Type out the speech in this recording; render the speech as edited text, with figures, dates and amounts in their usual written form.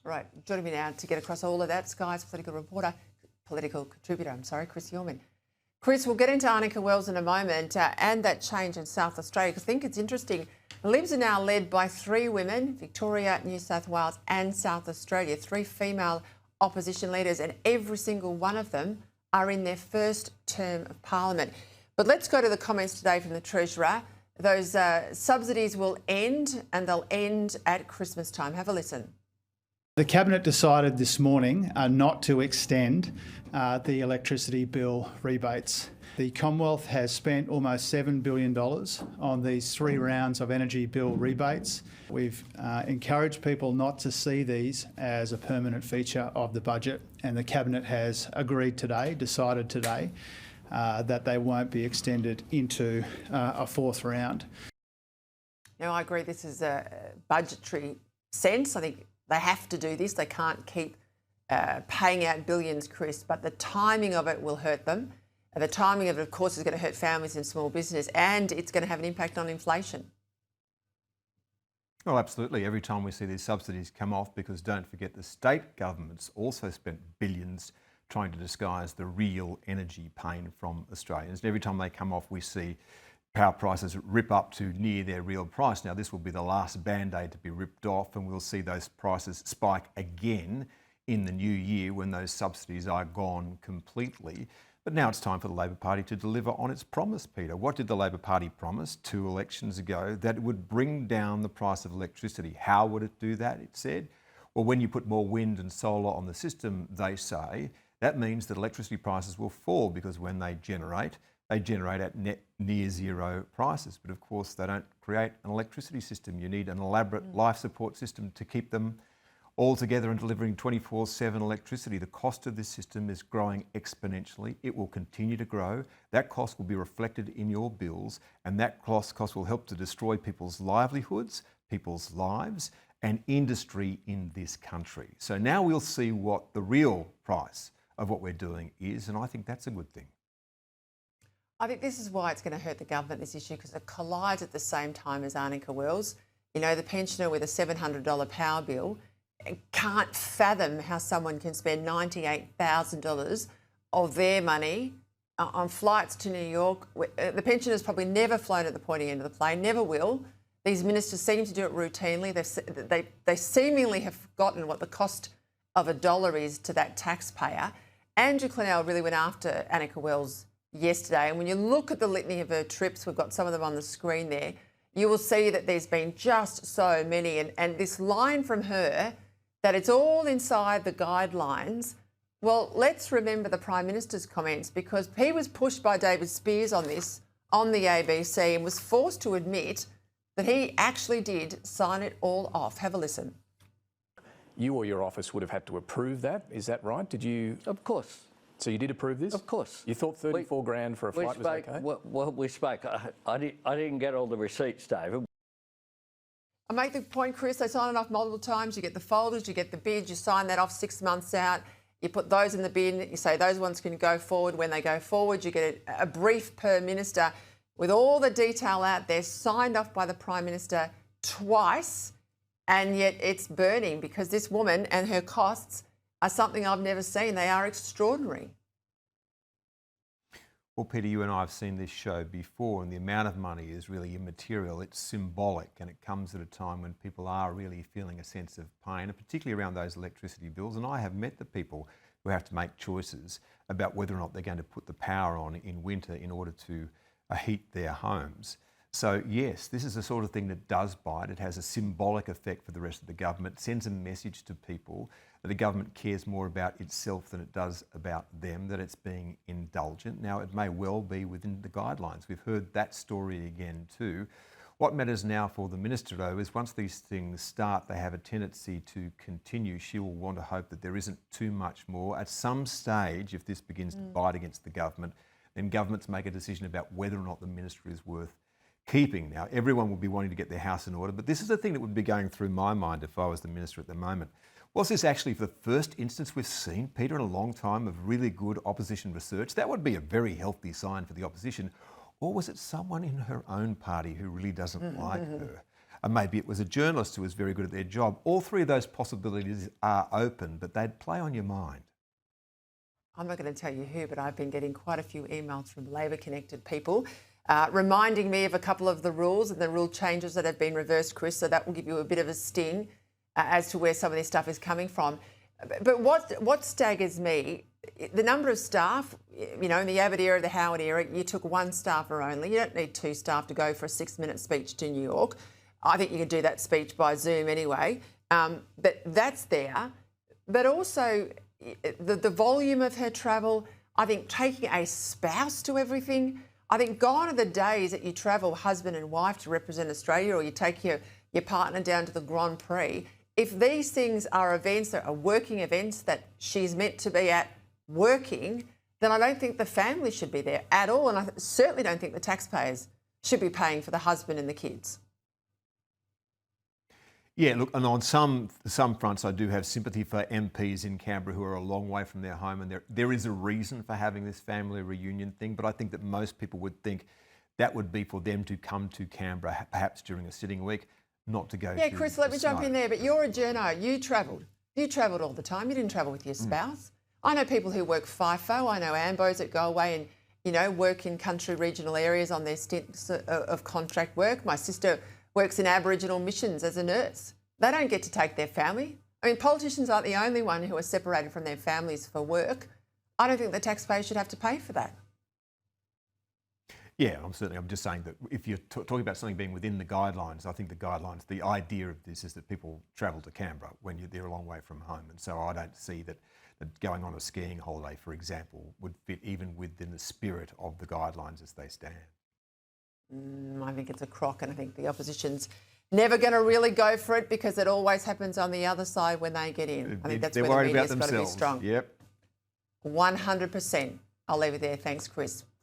Right, joining me now to get across all of that, Sky's political contributor, Chris Uhlmann. Chris, we'll get into Arnica Wells in a moment and that change in South Australia, because I think it's interesting. Libs are now led by 3 women, Victoria, New South Wales and South Australia, 3 female opposition leaders, and every single one of them are in their first term of Parliament. But let's go to the comments today from the Treasurer. Those subsidies will end, and they'll end at Christmas time. Have a listen. The Cabinet decided this morning not to extend the electricity bill rebates. The Commonwealth has spent almost $7 billion on these 3 rounds of energy bill rebates. We've encouraged people not to see these as a permanent feature of the budget, and the Cabinet has decided today, that they won't be extended into a 4th round. Now, I agree this is a budgetary sense. I think they have to do this. They can't keep paying out billions, Chris, but the timing of it will hurt them. And the timing of it, of course, is going to hurt families and small business, and it's going to have an impact on inflation. Oh, absolutely. Every time we see these subsidies come off, because don't forget the state governments also spent billions trying to disguise the real energy pain from Australians. And every time they come off, we see power prices rip up to near their real price. Now, this will be the last band-aid to be ripped off, and we'll see those prices spike again in the new year when those subsidies are gone completely. But now it's time for the Labor Party to deliver on its promise, Peter. What did the Labor Party promise 2 elections ago? That it would bring down the price of electricity. How would it do that, it said? Well, when you put more wind and solar on the system, they say, that means that electricity prices will fall, because when they generate at net near zero prices. But of course, they don't create an electricity system. You need an elaborate life support system to keep them all together and delivering 24/7 electricity. The cost of this system is growing exponentially. It will continue to grow. That cost will be reflected in your bills, and that cost will help to destroy people's livelihoods, people's lives, and industry in this country. So now we'll see what the real price of what we're doing is, and I think that's a good thing. I think this is why it's going to hurt the government, this issue, because it collides at the same time as Arnica Wells. You know, the pensioner with a $700 power bill can't fathom how someone can spend $98,000 of their money on flights to New York. The pensioner's probably never flown at the pointy end of the plane, never will. These ministers seem to do it routinely. They seemingly have forgotten what the cost of $1 is to that taxpayer. Andrew Clennell really went after Arnica Wells yesterday, and when you look at the litany of her trips, we've got some of them on the screen there, you will see that there's been just so many. And this line from her, that it's all inside the guidelines. Well, let's remember the Prime Minister's comments, because he was pushed by David Spears on this on the ABC and was forced to admit that he actually did sign it all off. Have a listen. You or your office would have had to approve that, is that right? Did you? Of course. So you did approve this? Of course. You thought 34 grand for a flight was okay? Well, we spoke. I didn't get all the receipts, David. I make the point, Chris, they sign it off multiple times. You get the folders, you get the bids, you sign that off 6 months out. You put those in the bin, you say those ones can go forward. When they go forward, you get a brief per minister with all the detail out there, signed off by the Prime Minister twice, and yet it's burning, because this woman and her costs are something I've never seen. They are extraordinary. Well, Peter, you and I have seen this show before, and the amount of money is really immaterial. It's symbolic, and it comes at a time when people are really feeling a sense of pain, and particularly around those electricity bills. And I have met the people who have to make choices about whether or not they're going to put the power on in winter in order to heat their homes. So yes, this is the sort of thing that does bite. It has a symbolic effect for the rest of the government. It sends a message to people that the government cares more about itself than it does about them, that it's being indulgent. Now, it may well be within the guidelines. We've heard that story again too. What matters now for the minister, though, is once these things start, they have a tendency to continue. She will want to hope that there isn't too much more. At some stage, if this begins to bite against the government, then governments make a decision about whether or not the minister is worth keeping. Now, everyone will be wanting to get their house in order, but this is the thing that would be going through my mind if I was the minister at the moment. Was this actually the first instance we've seen, Peter, in a long time of really good opposition research? That would be a very healthy sign for the opposition. Or was it someone in her own party who really doesn't like her? and maybe it was a journalist who was very good at their job. All three of those possibilities are open, but they'd play on your mind. I'm not going to tell you who, but I've been getting quite a few emails from Labor-connected people reminding me of a couple of the rules and the rule changes that have been reversed, Chris, so that will give you a bit of a sting as to where some of this stuff is coming from. But what staggers me, the number of staff, you know, in the Abbott era, the Howard era, you took one staffer only. You don't need two staff to go for a 6-minute speech to New York. I think you can do that speech by Zoom anyway. But that's there. But also the volume of her travel, I think taking a spouse to everything, I think gone are the days that you travel husband and wife to represent Australia, or you take your partner down to the Grand Prix. If these things are events that are working events that she's meant to be at working, then I don't think the family should be there at all. And I certainly don't think the taxpayers should be paying for the husband and the kids. Yeah, look, and on some fronts, I do have sympathy for MPs in Canberra who are a long way from their home, and there is a reason for having this family reunion thing, but I think that most people would think that would be for them to come to Canberra, perhaps during a sitting week, not to go. Yeah, Chris, let me jump in there, but you're a journo. You travelled all the time. You didn't travel with your spouse. I know people who work FIFO. I know AMBOs that go away and, you know, work in country regional areas on their stints of contract work. My sister works in Aboriginal missions as a nurse. They don't get to take their family. I mean, politicians aren't the only one who are separated from their families for work. I don't think the taxpayers should have to pay for that. Yeah, I'm just saying that if you're talking about something being within the guidelines, I think the idea of this is that people travel to Canberra when they're a long way from home. And so I don't see that going on a skiing holiday, for example, would fit even within the spirit of the guidelines as they stand. I think it's a crock, and I think the opposition's never going to really go for it because it always happens on the other side when they get in. I think that's they're where the worried about media's got to be themselves. strong. Yep. 100%. I'll leave it there. Thanks, Chris.